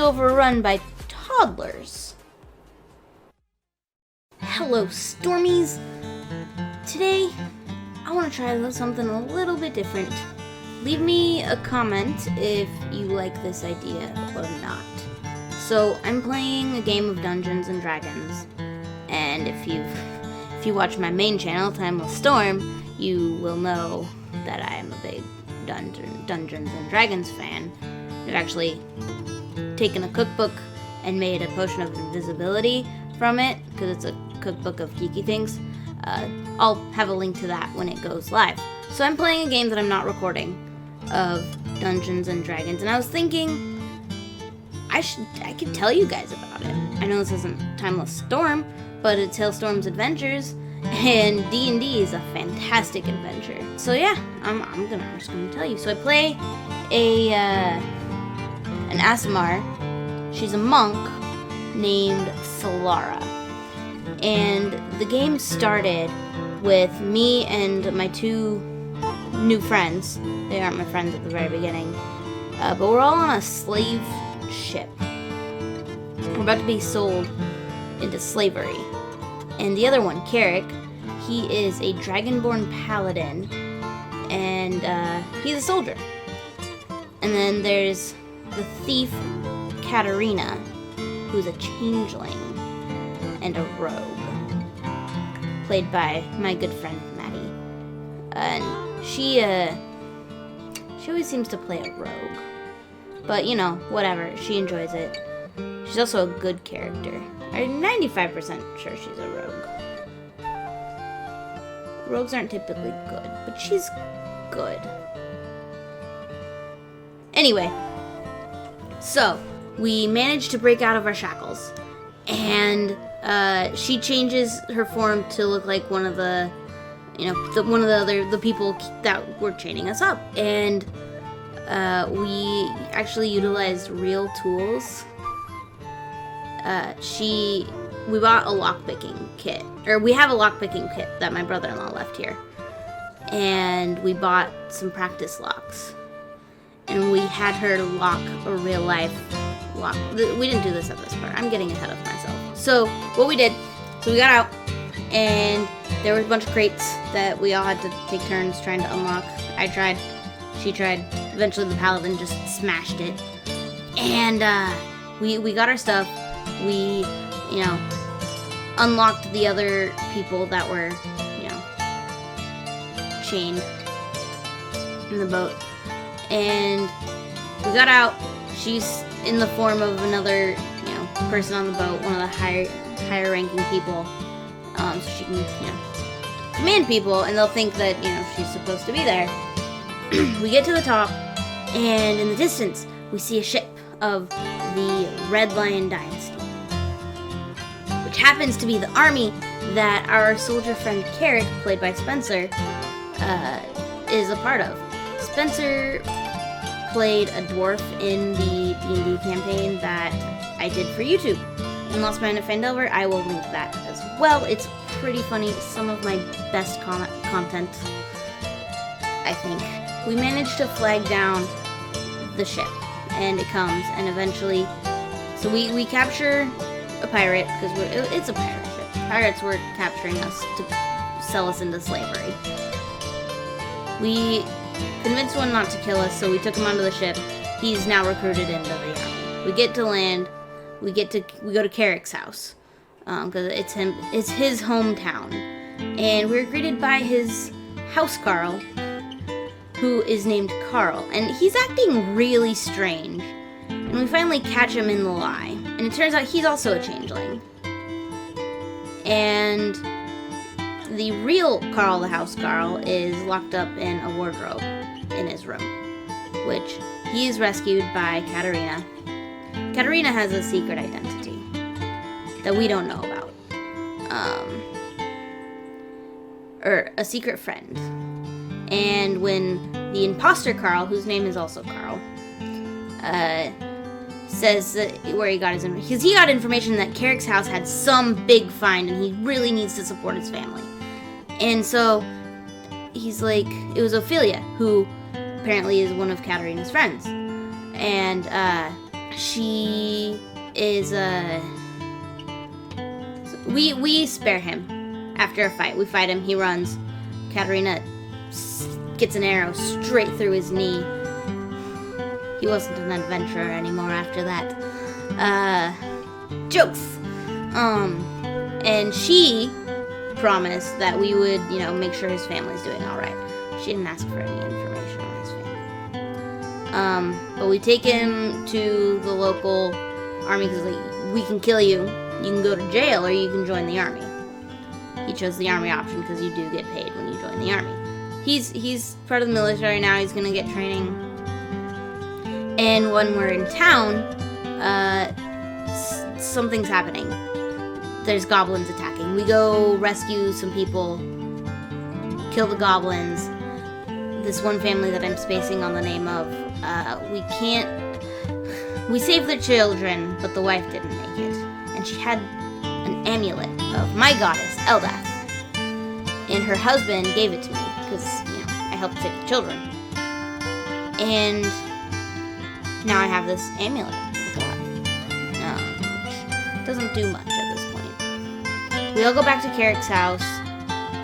overrun by toddlers. Hello, Stormies. Today, I want to try something a little bit different. Leave me a comment if you like this idea or not. So, I'm playing a game of Dungeons and Dragons, and if you watch my main channel, Haylstorm, you will know that I am a big Dungeons and Dragons fan. I've actually taken a cookbook and made a potion of invisibility from it, because it's a cookbook of geeky things. I'll have a link to that when it goes live. So I'm playing a game that I'm not recording of Dungeons and Dragons, and I was thinking I could tell you guys about it. I know this isn't Timeless Storm, but it's Haylstorm's Adventures, and D&D is a fantastic adventure. So yeah, I'm just gonna tell you. So I play an Aasimar. She's a monk named Solara. And the game started with me and my two new friends. They aren't my friends at the very beginning. But we're all on a slave ship. We're about to be sold into slavery. And the other one, Carrick, he is a dragonborn paladin. And he's a soldier. And then there's the thief, Katarina, who's a changeling and a rogue, played by my good friend Maddie. And she always seems to play a rogue, but you know, whatever, she enjoys it. She's also a good character. I'm 95% sure she's a rogue. Rogues aren't typically good, but she's good. Anyway, so we managed to break out of our shackles, and she changes her form to look like one of the people that were chaining us up, and we actually utilized real tools. We bought a lockpicking kit, or we have a lockpicking kit that my brother-in-law left here, and we bought some practice locks, and we had her lock a real life lock. We didn't do this at this part. I'm getting ahead of myself. So what we did, so we got out, and there were a bunch of crates that we all had to take turns trying to unlock. I tried, she tried. Eventually the paladin just smashed it, and we got our stuff. We, unlocked the other people that were, chained in the boat, and we got out. She's in the form of another, person on the boat, one of the higher ranking people, so she can, command people, and they'll think that, she's supposed to be there. We get to the top, and in the distance, we see a ship of the Red Lion Dynasty, which happens to be the army that our soldier friend Carrick, played by Spencer, is a part of. Spencer played a dwarf in the D&D campaign that I did for YouTube. In Lost Man of Fandelver, I will link that as well. It's pretty funny. Some of my best content, I think. We managed to flag down the ship, and it comes, and eventually, so we capture a pirate, because it's a pirate ship. Pirates were capturing us to sell us into slavery. We convinced one not to kill us, so we took him onto the ship. He's now recruited into the army. We get to land. We go to Carrick's house, because it's his hometown, and we're greeted by his housecarl, who is named Carl, and he's acting really strange. And we finally catch him in the lie, and it turns out he's also a changeling. And the real Carl, the housecarl, is locked up in a wardrobe in his room, which he is rescued by Katarina. Katarina has a secret identity that we don't know about, or a secret friend. And when the imposter Carl, whose name is also Carl, says where he got his information, because he got information that Carrick's house had some big find, and he really needs to support his family. And so he's like, it was Ophelia, who apparently is one of Katarina's friends, and she is we spare him after a fight. We fight him, he runs. Katerina gets an arrow straight through his knee. He wasn't an adventurer anymore after that. Jokes. And she promised that we would, make sure his family's doing all right. She didn't ask for any information on his family. But we take him to the local army because we can kill you. You can go to jail or you can join the army. He chose the army option because you do get paid when you join the army. He's part of the military now. He's gonna get training. And when we're in town, something's happening. There's goblins attacking. We go rescue some people, kill the goblins. This one family that I'm spacing on the name of, we saved their children, but the wife didn't make it. And she had an amulet of my goddess, Eldath. And her husband gave it to me, because, I helped save the children. And now I have this amulet with God. Which doesn't do much at this point. We all go back to Carrick's house,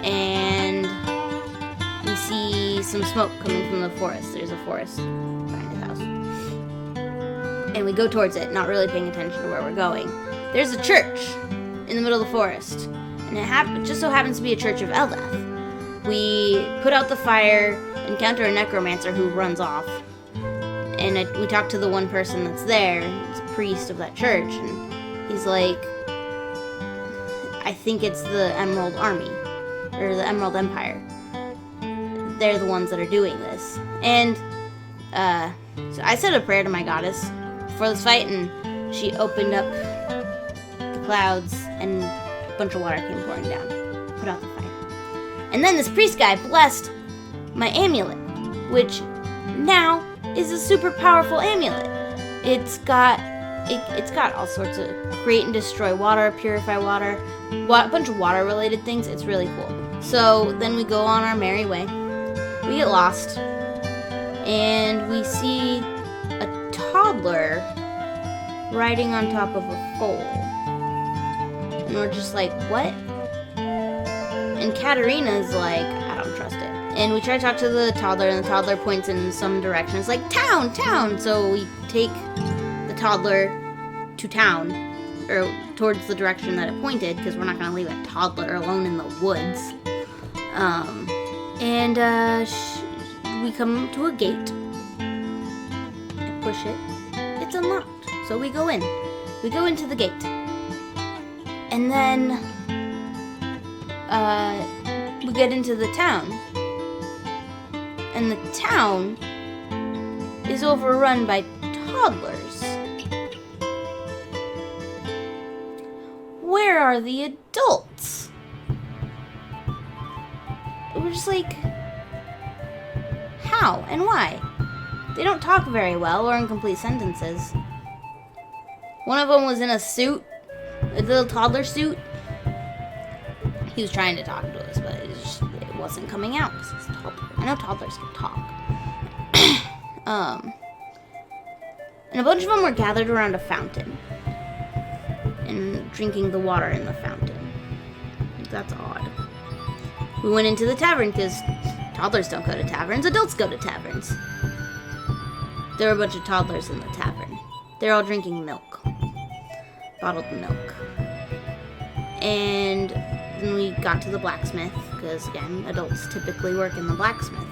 and we see some smoke coming from the forest. There's a forest behind his house. And we go towards it, not really paying attention to where we're going. There's a church in the middle of the forest, and it just so happens to be a church of Eldath. We put out the fire, encounter a necromancer who runs off, and we talk to the one person that's there. It's a priest of that church, and he's like, I think it's the Emerald Army, or the Emerald Empire. They're the ones that are doing this. And so I said a prayer to my goddess before this fight, and she opened up the clouds, and a bunch of water came pouring down. Put out the fire. And then this priest guy blessed my amulet, which now is a super powerful amulet. It's got all sorts of create and destroy water, purify water, a bunch of water related things. It's really cool. So then we go on our merry way. We get lost, and we see a toddler riding on top of a foal. And we're just like, what? And Katerina's like, I don't trust it. And we try to talk to the toddler, and the toddler points in some direction. It's like, town! So we take the toddler to town, or towards the direction that it pointed, because we're not going to leave a toddler alone in the woods. We come to a gate. I push it. It's unlocked. So we go in. We go into the gate. And then we get into the town. And the town is overrun by toddlers. Where are the adults? We're just like, how and why? They don't talk very well or in complete sentences. One of them was in a suit, a little toddler suit. He was trying to talk to us, but it wasn't coming out because he's a toddler. I know toddlers can talk. And a bunch of them were gathered around a fountain and drinking the water in the fountain. That's odd. We went into the tavern because toddlers don't go to taverns, adults go to taverns. There were a bunch of toddlers in the tavern. They're all drinking milk. Bottled milk. And then we got to the blacksmith, because again, adults typically work in the blacksmith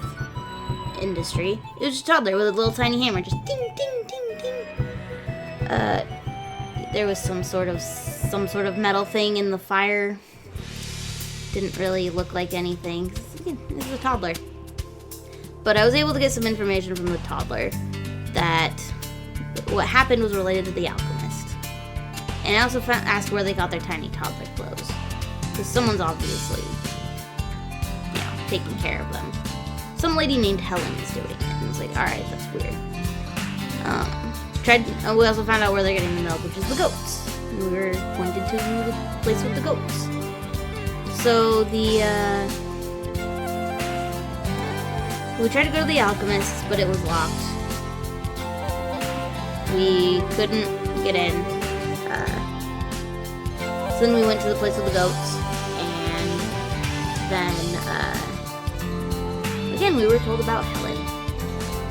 industry. It was just a toddler with a little tiny hammer, just ding, ding, ding, ding. There was some sort of metal thing in the fire. Didn't really look like anything. It was a toddler. But I was able to get some information from the toddler that what happened was related to the alchemist. And I also asked where they got their tiny toddler clothes. Because someone's obviously, taking care of them. Some lady named Helen is doing it. And it's like, alright, that's weird. We also found out where they're getting the milk, which is the goats. And we were pointed to the place with the goats. So we tried to go to the alchemist, but it was locked. We couldn't get in. So then we went to the place of the goats, and then again we were told about Helen.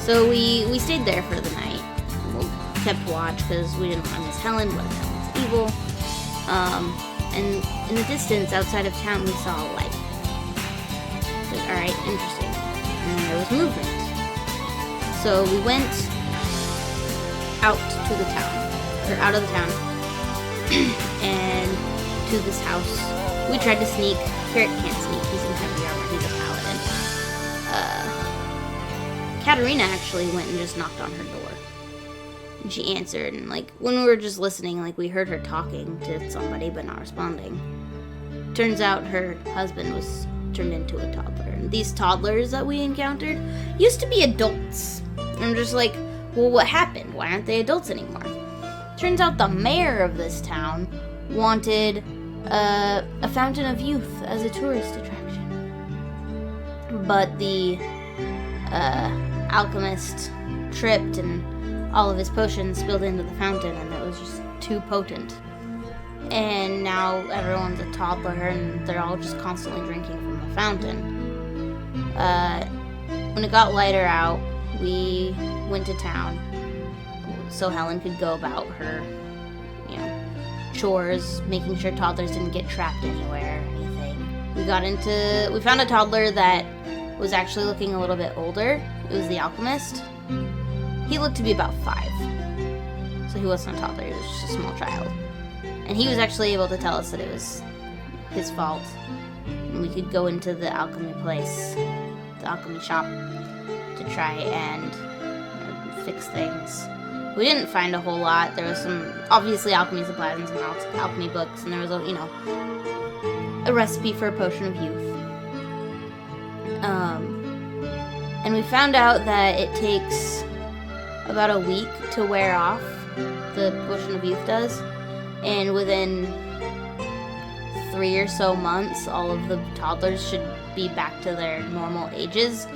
So we stayed there for the night. We kept watch because we didn't want to miss Helen. What if Helen's evil? And in the distance outside of town we saw a light. Like, alright, interesting. And there was movement. So we went out to the town, or out of the town, and to this house. We tried to sneak. Carrot can't sneak. He's in heavy armor. He's a paladin. Katarina actually went and just knocked on her door. And she answered, and like when we were just listening, like we heard her talking to somebody but not responding. Turns out her husband was turned into a toddler. And these toddlers that we encountered used to be adults. And I'm just like, well, what happened? Why aren't they adults anymore? Turns out the mayor of this town wanted a fountain of youth as a tourist attraction. But the alchemist tripped and all of his potions spilled into the fountain, and it was just too potent. And now everyone's a toddler and they're all just constantly drinking from the fountain. When it got lighter out, we went to town so Helen could go about her, chores, making sure toddlers didn't get trapped anywhere or anything. We found a toddler that was actually looking a little bit older. It was the alchemist. He looked to be about 5. So he wasn't a toddler, he was just a small child. And he was actually able to tell us that it was his fault. And we could go into the alchemy place, the alchemy shop, to try and fix things. We didn't find a whole lot. There was some, obviously, alchemy supplies and some alchemy books, and there was a recipe for a potion of youth. And we found out that it takes about a week to wear off, the potion of youth does, and within 3 or so months, all of the toddlers should be back to their normal ages,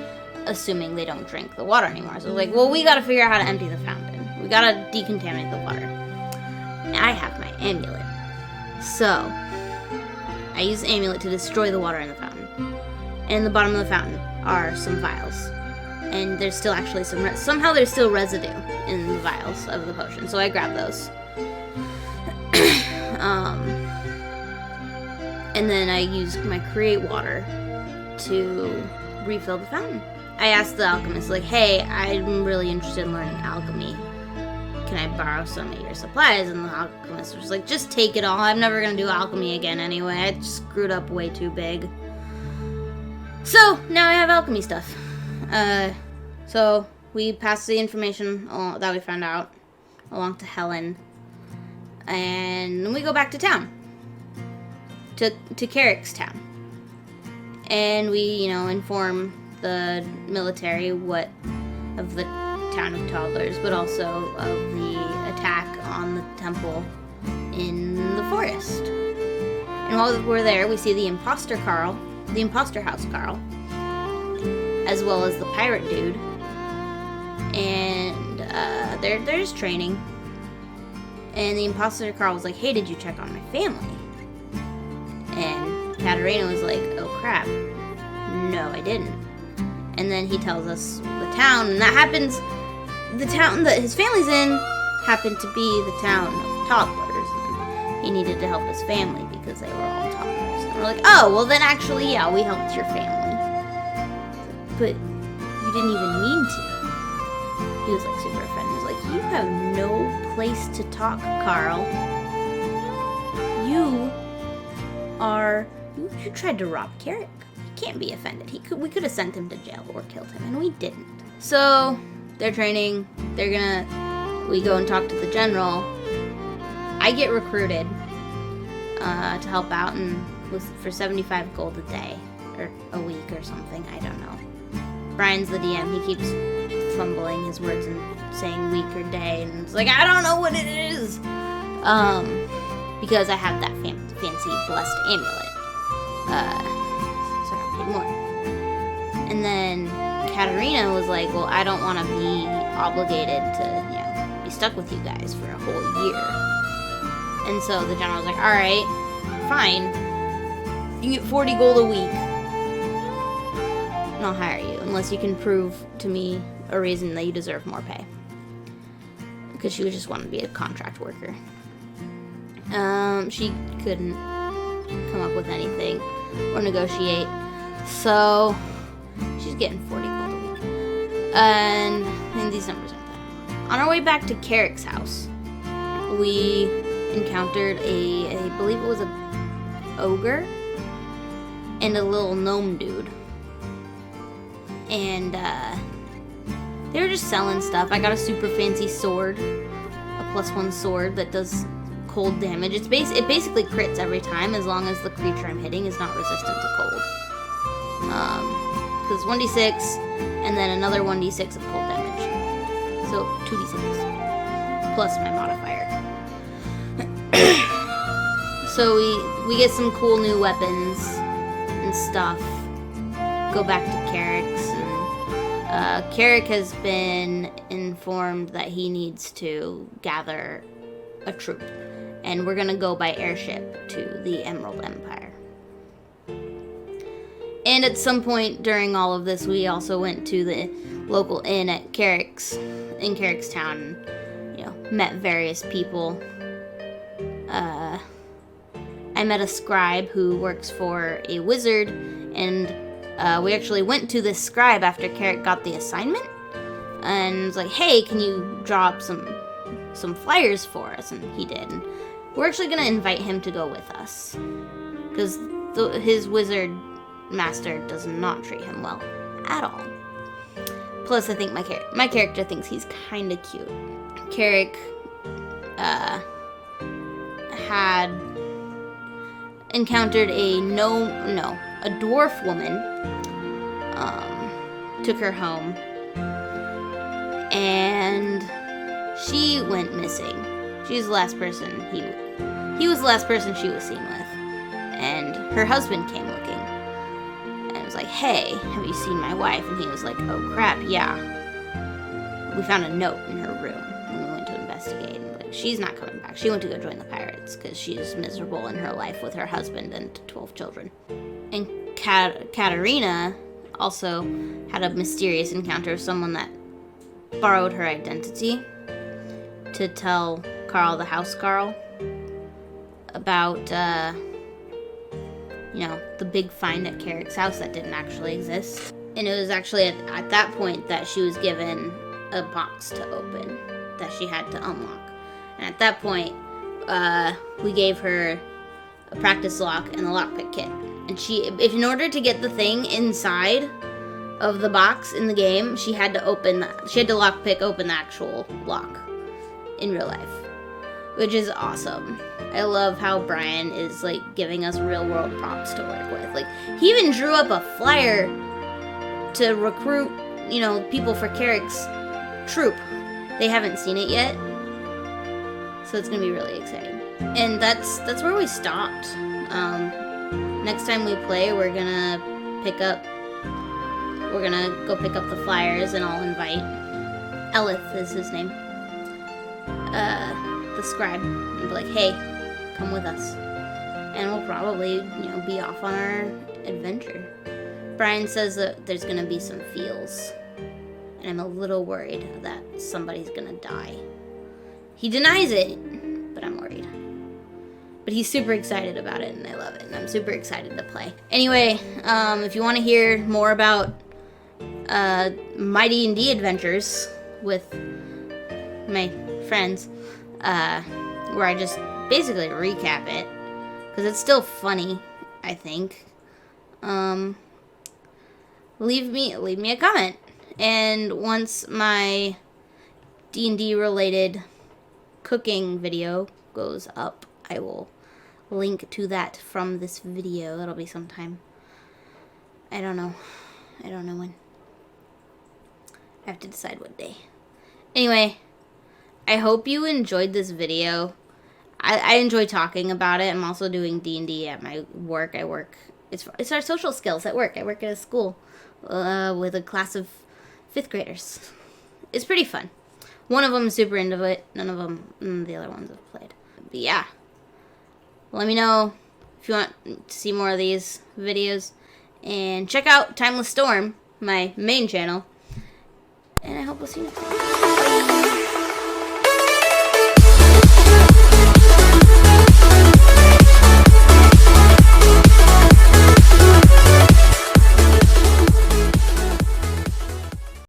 assuming they don't drink the water anymore. So like, well, we gotta figure out how to empty the fountain. We gotta decontaminate the water. And I have my amulet. So, I use the amulet to destroy the water in the fountain. And in the bottom of the fountain are some vials. And there's still actually somehow there's still residue in the vials of the potion. So I grab those. And then I use my create water to refill the fountain. I asked the alchemist, like, hey, I'm really interested in learning alchemy. Can I borrow some of your supplies? And the alchemist was like, just take it all. I'm never going to do alchemy again anyway. I screwed up way too big. So, now I have alchemy stuff. So, we passed the information that we found out along to Helen. And then we go back to town. To Carrick's town. And we, inform the military of the town of toddlers, but also of the attack on the temple in the forest. And while we're there, we see the imposter house Carl, as well as the pirate dude, and they're just training. And the imposter Carl was like, hey, did you check on my family? And Katarina was like, oh crap, no, I didn't. And then he tells us the town, and that happens, the town that his family's in happened to be the town of toddlers. And he needed to help his family because they were all toddlers. And we're like, oh, well then actually, yeah, we helped your family. But you didn't even mean to. He was like super offended. He was like, you have no place to talk, Carl. You tried to rob Carrick. Can't be offended. We could have sent him to jail or killed him, and we didn't. So they're training. We go and talk to the general. I get recruited to help out, and for 75 gold a day or a week or something. I don't know. Brian's the DM. He keeps fumbling his words and saying week or day, and it's like I don't know what it is. Because I have that fancy blessed amulet. More. And then Katarina was like, well, I don't want to be obligated to, be stuck stuck with you guys for a whole year. And so the general was like, alright, fine. You get 40 gold a week. And I'll hire you, unless you can prove to me a reason that you deserve more pay. Because she was just wanting to be a contract worker. She couldn't come up with anything or negotiate. So she's getting 40 gold a week. And these numbers aren't that. On our way back to Carrick's house, we encountered I believe it was a ogre and a little gnome dude. And they were just selling stuff. I got a super fancy sword, a +1 sword that does cold damage. It basically crits every time as long as the creature I'm hitting is not resistant to cold. Because 1d6 and then another 1d6 of cold damage. So 2d6 plus my modifier. So we get some cool new weapons and stuff. Go back to Carrick's, and Carrick has been informed that he needs to gather a troop, and we're gonna go by airship to the Emerald Empire. And at some point during all of this, we also went to the local inn at Carrick's town, and met various people. I met a scribe who works for a wizard, and we actually went to this scribe after Carrick got the assignment, and was like, hey, can you draw up some flyers for us? And he did. And we're actually going to invite him to go with us, because his wizard master does not treat him well at all. Plus, I think my character thinks he's kind of cute. Carrick had encountered a dwarf woman, took her home, and she went missing. She's the last person he was the last person she was seen with, and her husband came looking, and was like, hey, have you seen my wife? And he was like, oh crap, yeah. We found a note in her room when we went to investigate, and like, she's not coming back. She went to go join the pirates because she's miserable in her life with her husband and 12 children. And Katarina also had a mysterious encounter of someone that borrowed her identity to tell Carl, the House Carl, about, the big find at Carrick's house that didn't actually exist. And it was actually at that point that she was given a box to open that she had to unlock. And at that point, we gave her a practice lock and the lockpick kit. And in order to get the thing inside of the box in the game, she had to lockpick open the actual lock in real life, which is awesome. I love how Brian is like giving us real world props to work with. Like, he even drew up a flyer to recruit, people for Carrick's troop. They haven't seen it yet, so it's gonna be really exciting. And that's where we stopped. Next time we play, we're gonna go pick up the flyers, and I'll invite Elith is his name, the scribe, and be like, hey, come with us, and we'll probably be off on our adventure. Brian says that there's gonna be some feels, and I'm a little worried that somebody's gonna die. He denies it, but I'm worried. But he's super excited about it, and I love it, and I'm super excited to play. Anyway, if you want to hear more about my D&D adventures with my friends, where I just basically recap it, because it's still funny, I think, leave me a comment. And once my D&D related cooking video goes up, I will link to that from this video. It'll be sometime. I don't know when. I have to decide what day. Anyway, I hope you enjoyed this video. I enjoy talking about it. I'm also doing D&D at my work. It's our social skills at work. I work at a school with a class of 5th graders. It's pretty fun. One of them is super into it. None of them, the other ones have played. But yeah. Let me know if you want to see more of these videos. And check out Timeless Storm, my main channel. And I hope we'll see you next time. Bye.